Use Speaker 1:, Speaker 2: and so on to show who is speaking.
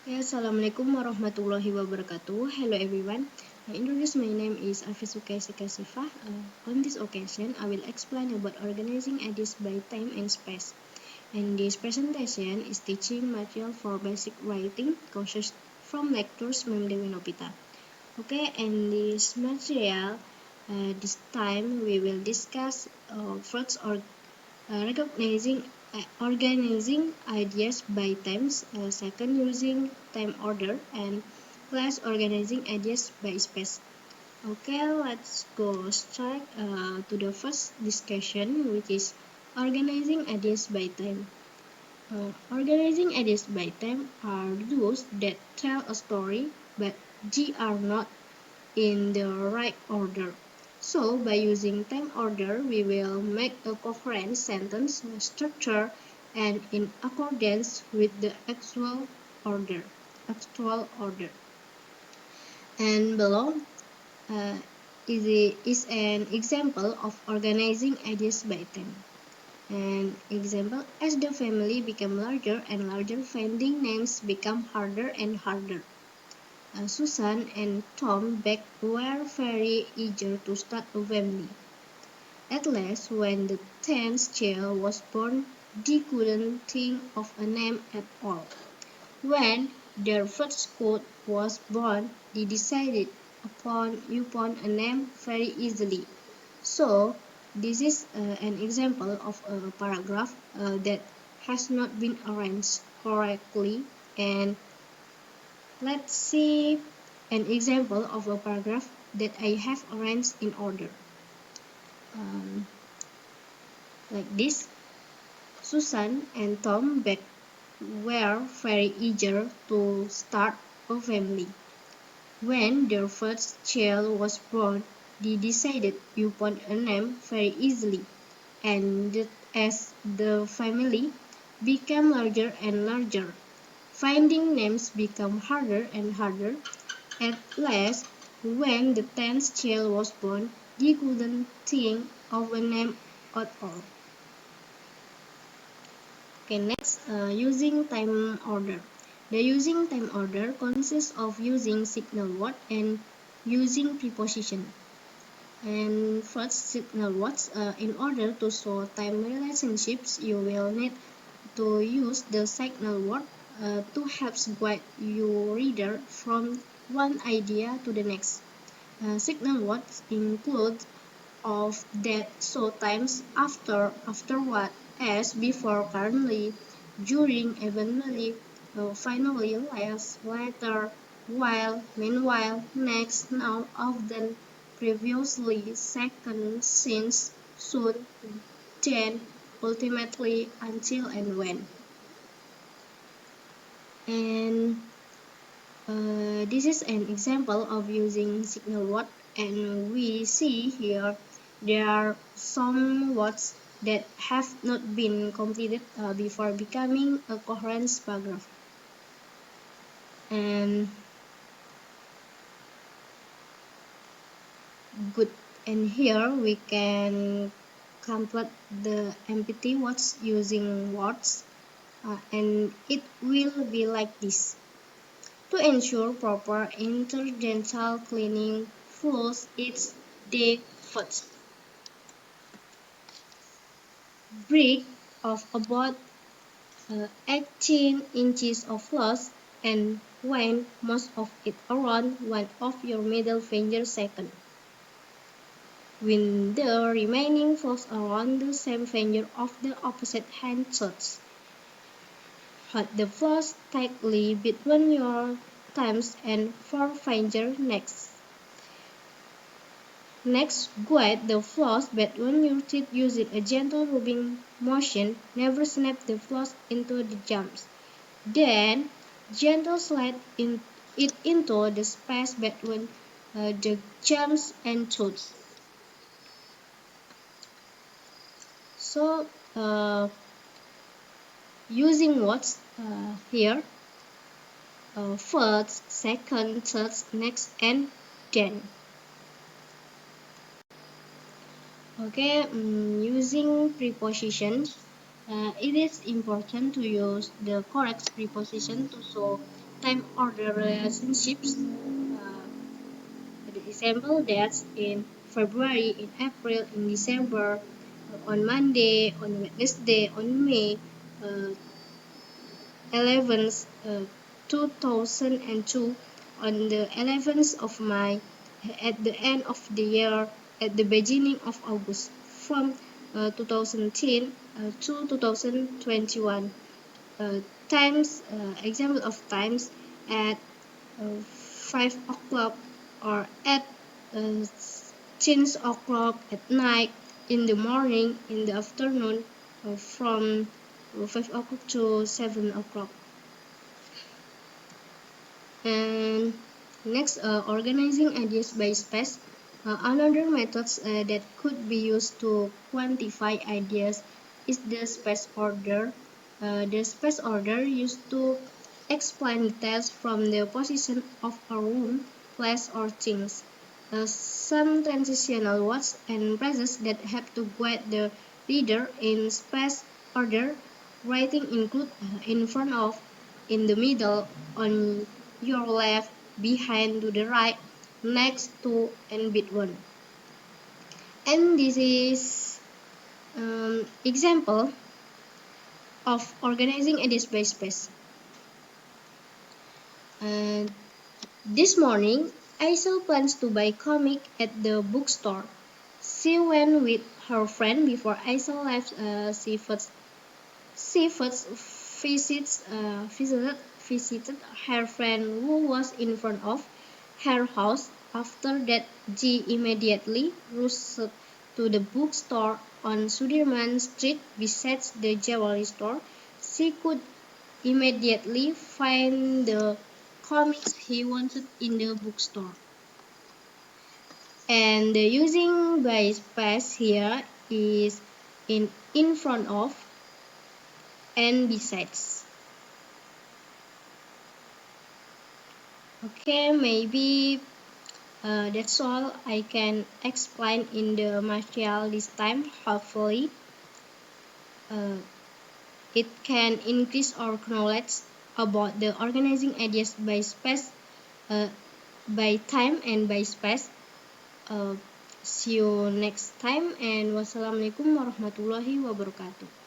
Speaker 1: Ya, Assalamualaikum warahmatullahi wabarakatuh. Hello everyone. I introduce my name is Afisukai Sikasifah. On this occasion, I will explain about organizing ideas by time and space. And this presentation is teaching material for basic writing courses from lectures Mem Dewi Nopita. Okay, and this material, this time we will discuss first or recognizing organizing ideas by times, second using time order, and last organizing ideas by space. Okay, let's go start to the first discussion, which is organizing ideas by time. Organizing ideas by time are those that tell a story, but they are not in the right order. So by using time order, we will make a coherent sentence structure and in accordance with the actual order. And below uh, is an example of organizing ideas by time. An example, as the family became larger and larger, finding names become harder and harder. Susan and Tom Beck were very eager to start a family. At last, when the 10th child was born, they couldn't think of a name at all. When their first child was born, they decided upon a name very easily. So, this is an example of a paragraph that has not been arranged correctly, and let's see an example of a paragraph that I have arranged in order. Um, like this. Susan and Tom Beck were very eager to start a family. When their first child was born, they decided upon a name very easily, and as the family became larger and larger, finding names became harder and harder. At last, when the 10th child was born, they couldn't think of a name at all. Okay, next, using time order. The using time order consists of using signal word and using preposition. And first, signal words. In order to show time relationships, you will need to use the signal word to help guide your reader from one idea to the next. Signal words include of that so times afterward, as before, currently, during, eventually, finally, last, later, while, meanwhile, next, now, often, previously, second, since, soon, then, ultimately, until, and when. And this is an example of using signal word, and we see here there are some words that have not been completed before becoming a coherent paragraph. And good. And here we can complete the empty words using words, and it will be like this. To ensure proper interdental cleaning, floss each day first. Brick of about 18 inches of floss and wind most of it around one of your middle finger second. Wind the remaining floss around the same finger of the opposite hand thirds. Hold the floss tightly between your thumbs and forefinger next. Next, guide the floss between your teeth using a gentle rubbing motion. Never snap the floss into the jumps. Then, gentle slide it into the space between the jumps and tooths. So, using words here, first, second, third, next, and then. Okay, using prepositions, it is important to use the correct preposition to show time order relationships. The example that's in February, in April, in December, on Monday, on Wednesday, on May 11th, 2002, on the 11th of May, at the end of the year, at the beginning of August, from 2010 to 2021. Times, example of times at 5 o'clock or at uh, 10 o'clock at night, in the morning, in the afternoon, from 5 o'clock to 7 o'clock. And next, organizing ideas by space. Another methods that could be used to quantify ideas is the space order. The space order used to explain details from the position of a room, place, or things. Some transitional words and phrases that help to guide the reader in space order writing include in front of, in the middle, on your left, behind, to the right, next to, and between. And this is example of organizing a display space. And this morning, Aisel plans to buy comic at the bookstore. She went with her friend before Aisel left. She first visited her friend who was in front of her house. After that, she immediately rushed to the bookstore on Sudirman Street beside the jewelry store. She could immediately find the comics he wanted in the bookstore. And the using by space here is in front of and besides. Okay, maybe that's all I can explain in the material this time. Hopefully, uh, it can increase our knowledge about the organizing ideas by space, uh, by time, and by space. Uh, See you next time, and wassalamualaikum warahmatullahi wabarakatuh.